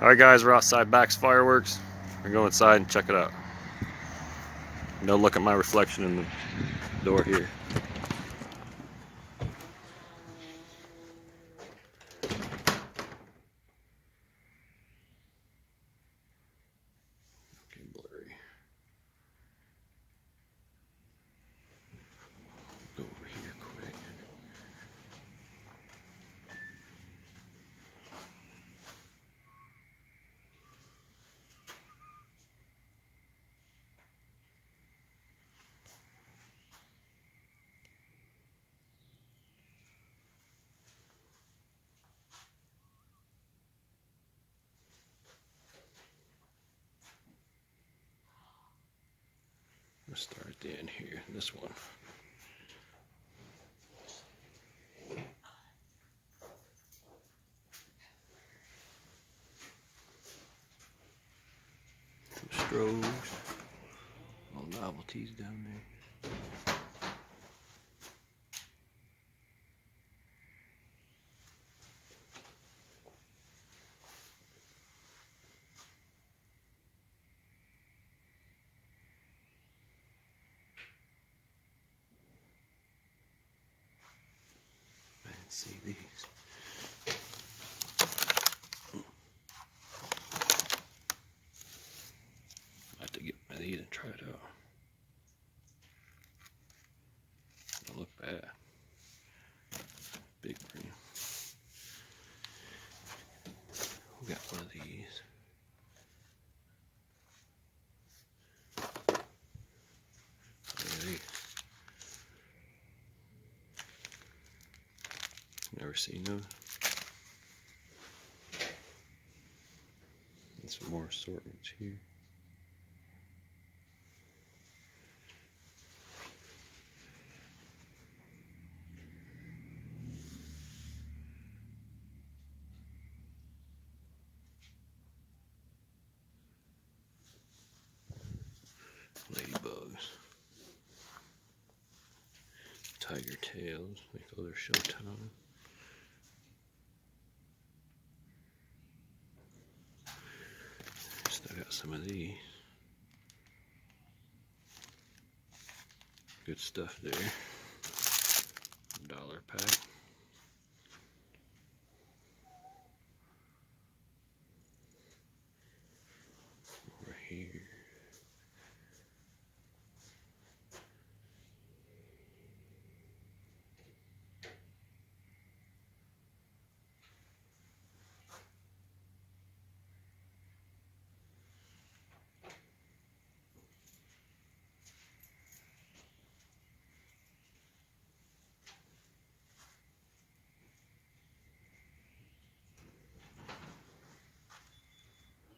Alright guys, we're outside Bax Fireworks. We're going inside and check it out. Don't look at my reflection in the door here. Okay, blurry. Go over here quick. Let's start at the end here, this one. Some strobes. All novelties down there. I didn't see these. I have to get one of these and try it out. Don't look bad. Big green. We got one of these. Look at these. Never seen those. And some more assortments here. Ladybugs. Tiger tails. They go their showtime. Still got some of these. Good stuff there. $1 pack. Over here.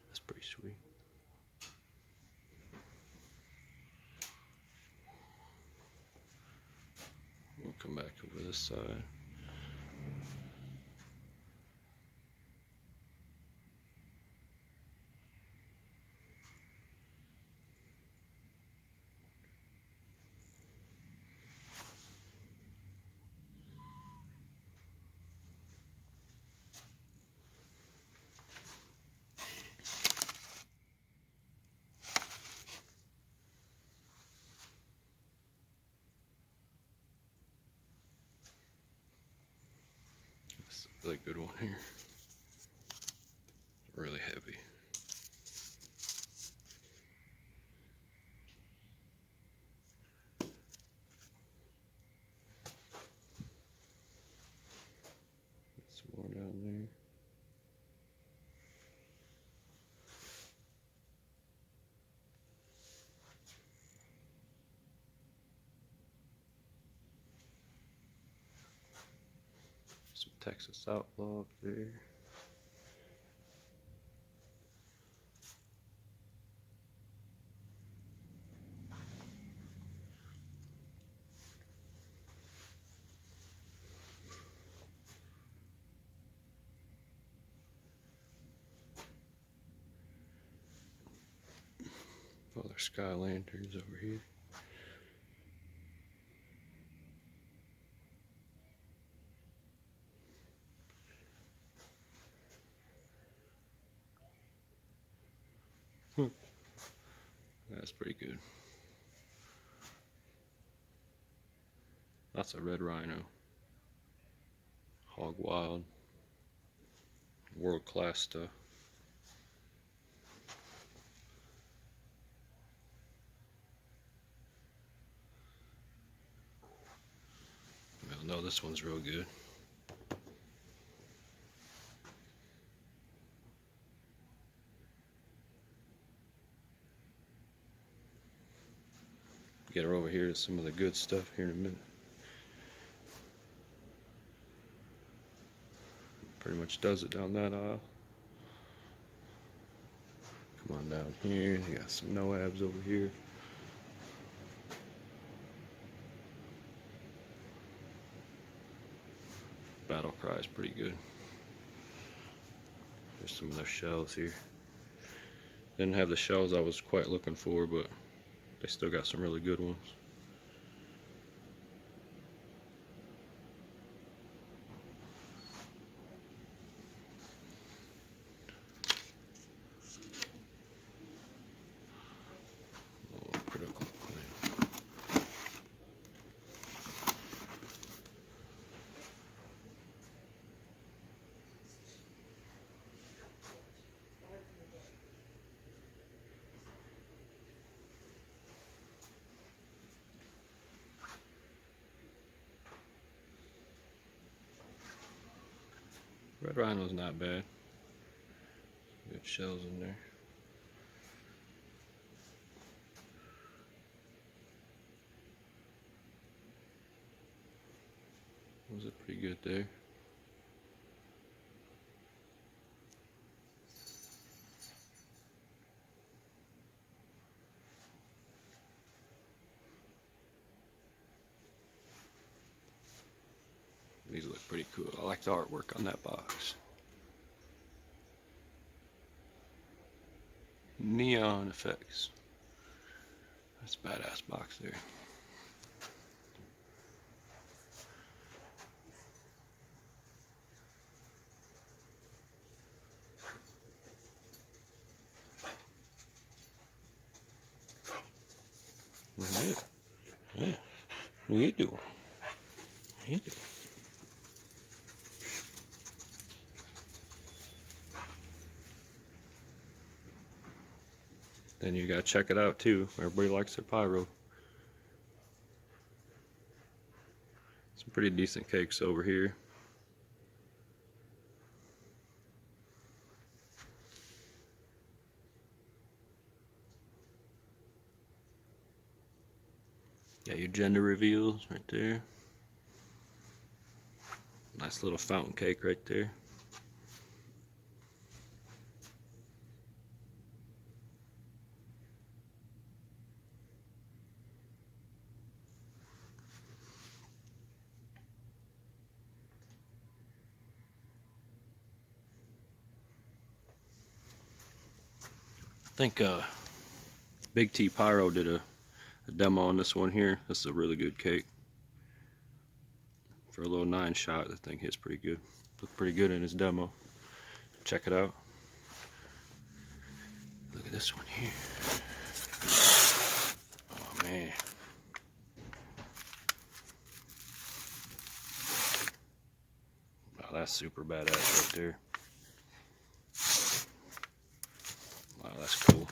That's pretty sweet. We'll come back over this side. That's a really good one here. Really heavy. Some more down there. Some Texas Outlaw up there. Other sky lanterns over here. That's pretty good. That's a red rhino. Hog-Wild. World-class stuff. Well, no, this one's real good. Get her over here to some of the good stuff here in a minute. Pretty much does it down that aisle. Come on down here. You got some no abs over here. Battle Cry is pretty good. There's some of their shells here. Didn't have the shells I was quite looking for, but they still got some really good ones. Oh, critical. Red Rhino's not bad. Good shells in there. Was it pretty good there? These look pretty cool. I like the artwork on that box. Neon effects. That's a badass box there. Yeah. What you doing? What you doing? Then you gotta check it out too. Everybody likes their pyro. Some pretty decent cakes over here. Got your gender reveals right there. Nice little fountain cake right there. I think Big T Pyro did a demo on this one here. This is a really good cake. For a little 9 shot, the thing hits pretty good. Looked pretty good in his demo. Check it out. Look at this one here. Oh man. Wow, that's super badass right there. Wow, that's cool.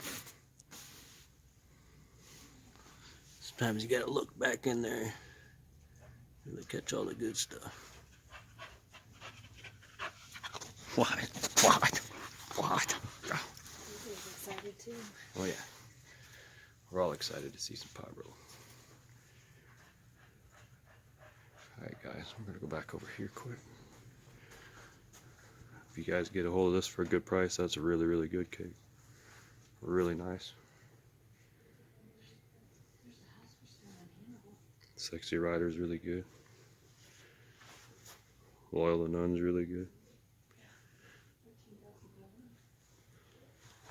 Sometimes you gotta look back in there and catch all the good stuff. What? Excited too. Oh yeah. We're all excited to see some pyro. Alright guys, we're gonna go back over here quick. If you guys get a hold of this for a good price, that's a really, really good cake. Really nice. Sexy Rider's really good. Loyal the Nun's really good.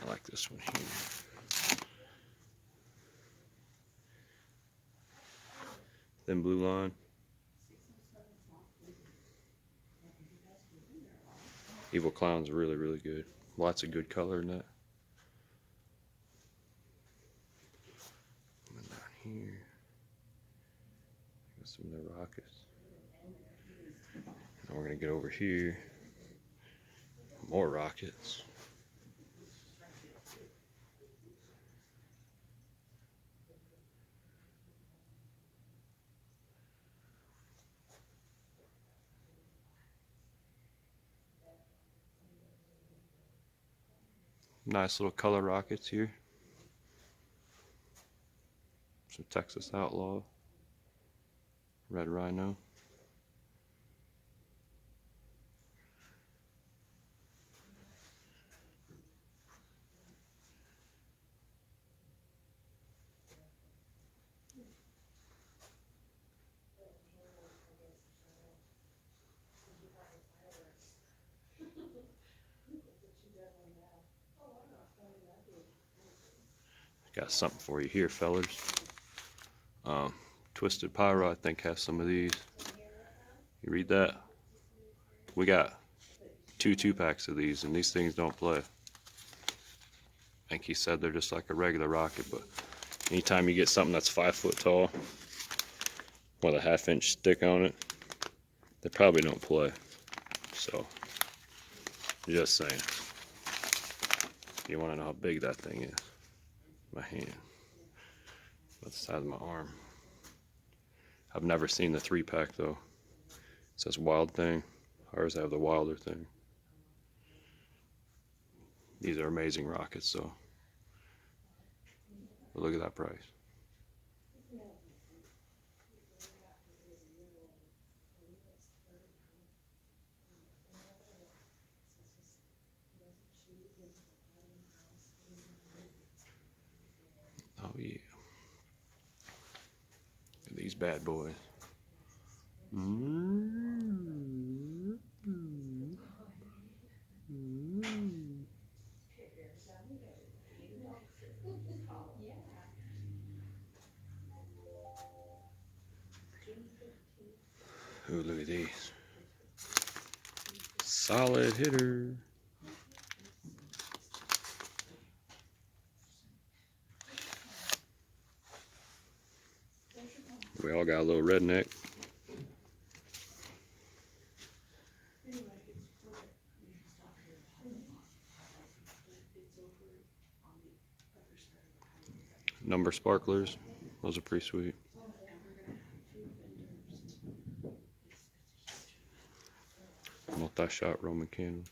I like this one here. Thin Blue Line. Evil Clown's really, really good. Lots of good color in that. Some of the rockets. Now we're gonna get over here. More rockets. Nice little color rockets here. Some Texas Outlaw. Red Rhino. Got something for you here, fellers. Twisted Pyro, I think, has some of these. You read that? We got 2-packs of these, and these things don't play. I think he said they're just like a regular rocket, but anytime you get something that's 5 foot tall with a 1/2 inch stick on it, they probably don't play. So, just saying. You want to know how big that thing is? My hand. About the size of my arm. I've never seen the 3-pack though. It says Wild thing. Ours have the Wilder thing. These are amazing rockets, so. But look at that price. Oh yeah. Look at these bad boys. Ooh, look at these. Solid hitter. We all got a little redneck. Number sparklers. Those are pretty sweet. Multi-shot Roman candles.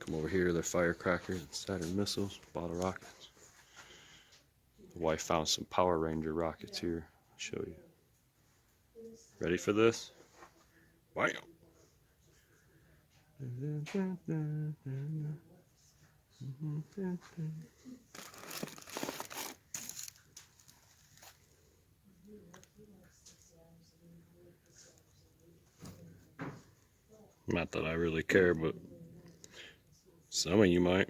Come over here, they're firecrackers and Saturn missiles, bottle rockets. The wife found some Power Ranger rockets here. I'll show you. Ready for this? Bam! Not that I really care, but some of you might.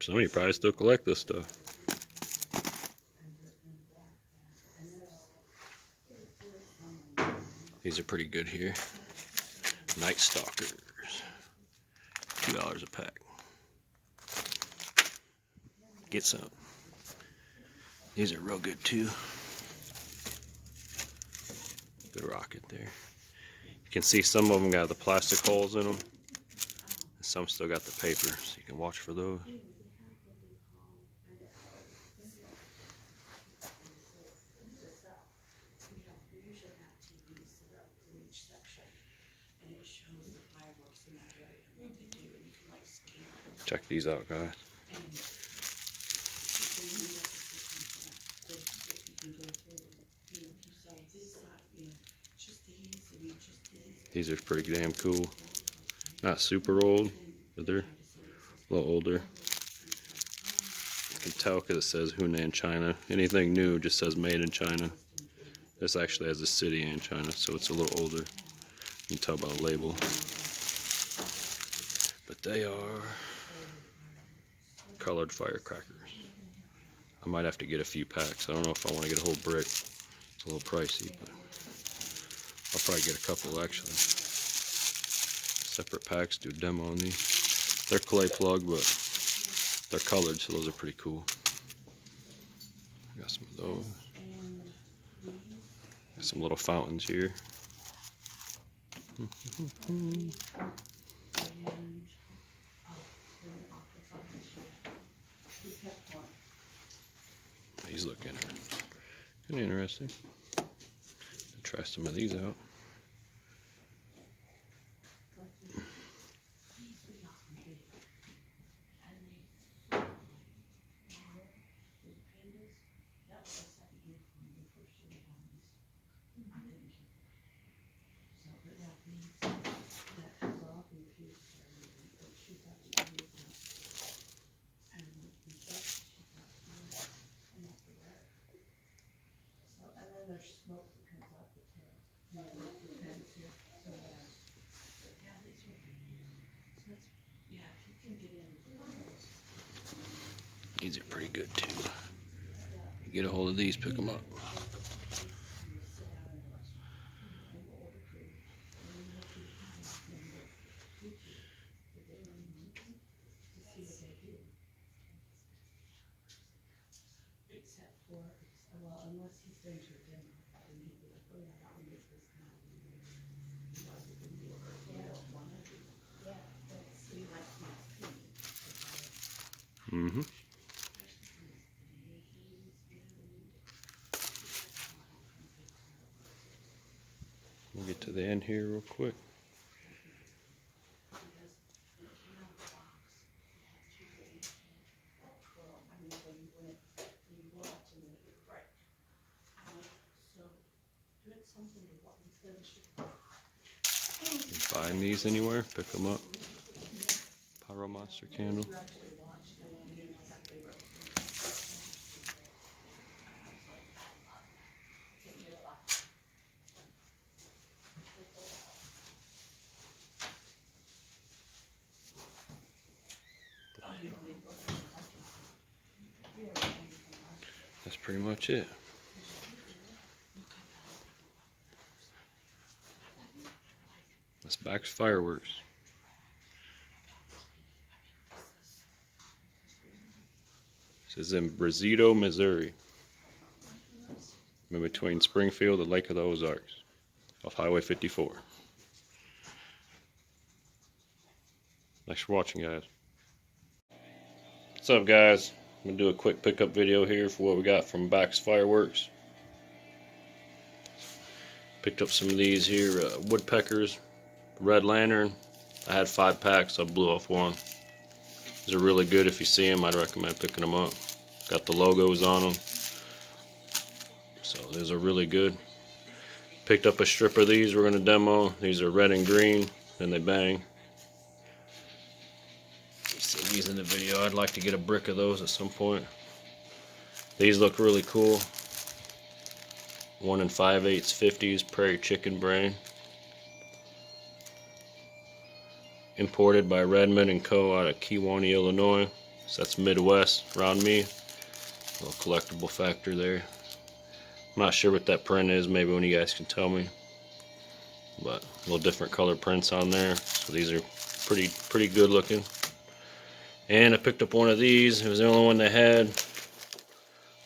Some of you probably still collect this stuff. These are pretty good here. Night Stalkers. $2 a pack. Get some. These are real good too. Good rocket there. You can see some of them got the plastic holes in them. Some still got the paper, so you can watch for those. Check these out, guys. These are pretty damn cool. Not super old, but they're a little older. You can tell because it says Hunan, China. Anything new just says made in China. This actually has a city in China, so it's a little older. You can tell by the label. But they are colored firecrackers. I might have to get a few packs. I don't know if I want to get a whole brick. It's a little pricey, but I'll probably get a couple actually. Separate packs, do a demo on these. They're clay plug, but they're colored, so those are pretty cool. Got some of those. Some little fountains here. These look kind of interesting. I'll try some of these out. These are pretty good too. You get a hold of these, pick them up. Mm-hmm. We'll get to the end here real quick. Find these anywhere, pick them up. Pyro Monster candle. That's pretty much it. That's Bax Fireworks. This is in Brazito, Missouri. In between Springfield and Lake of the Ozarks, off Highway 54. Thanks for watching, guys. What's up, guys? I'm going to do a quick pickup video here for what we got from Bax Fireworks. Picked up some of these here, Woodpeckers Red Lantern. I had 5 packs, I blew off one. These are really good. If you see them, I'd recommend picking them up. Got the logos on them. So these are really good. Picked up a strip of these we're going to demo. These are red and green, and they bang. You see these in the video. I'd like to get a brick of those at some point. These look really cool. 1 5/8 50s Prairie Chicken Brain. Imported by Redmond & Co. out of Kewanee, Illinois. So that's Midwest around me. Little collectible factor there. I'm not sure what that print is. Maybe one of you guys can tell me. But a little different color prints on there. So these are pretty good looking. And I picked up one of these. It was the only one they had.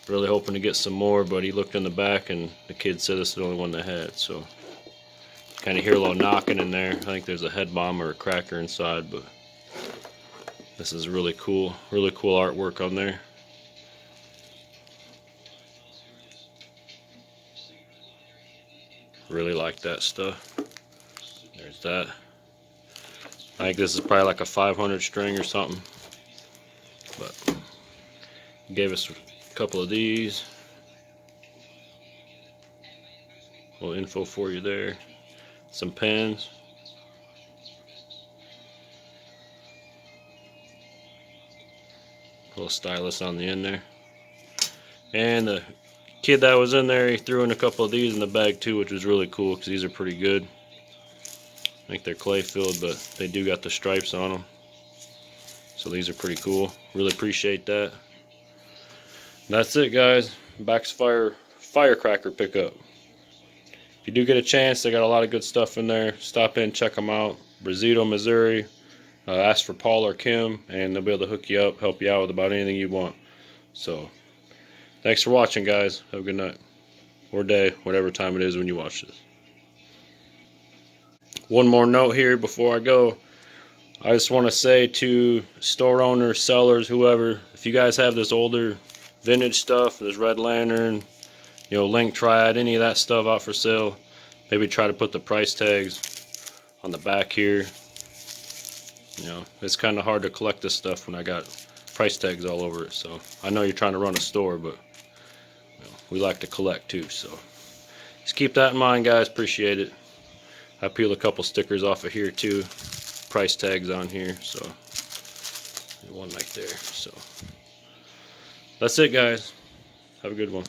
Really hoping to get some more, but he looked in the back and the kid said this is the only one they had. So kind of hear a little knocking in there. I think there's a head bomb or a cracker inside, but this is really cool artwork on there. Really like that stuff. There's that. I think this is probably like a 500 string or something. But he gave us a couple of these. A little info for you there. Some pens. A little stylus on the end there. And the kid that was in there, he threw in a couple of these in the bag too, which was really cool because these are pretty good. I think they're clay filled, but they do got the stripes on them. So these are pretty cool. Really appreciate that. And that's it, guys. Bax Firecracker pickup. If you do get a chance, they got a lot of good stuff in there. Stop in, check them out. Brazito, Missouri. Ask for Paul or Kim, and they'll be able to hook you up, help you out with about anything you want. So, thanks for watching, guys. Have a good night. or day, whatever time it is when you watch this. One more note here before I go. I just want to say to store owners, sellers, whoever, if you guys have this older vintage stuff, this Red Lantern, Link Triad, any of that stuff out for sale, maybe try to put the price tags on the back here. It's kind of hard to collect this stuff when I got price tags all over it. So I know you're trying to run a store, but we like to collect too. So just keep that in mind, guys. Appreciate it. I peeled a couple stickers off of here too. Price tags on here. So one right there. So that's it, guys. Have a good one.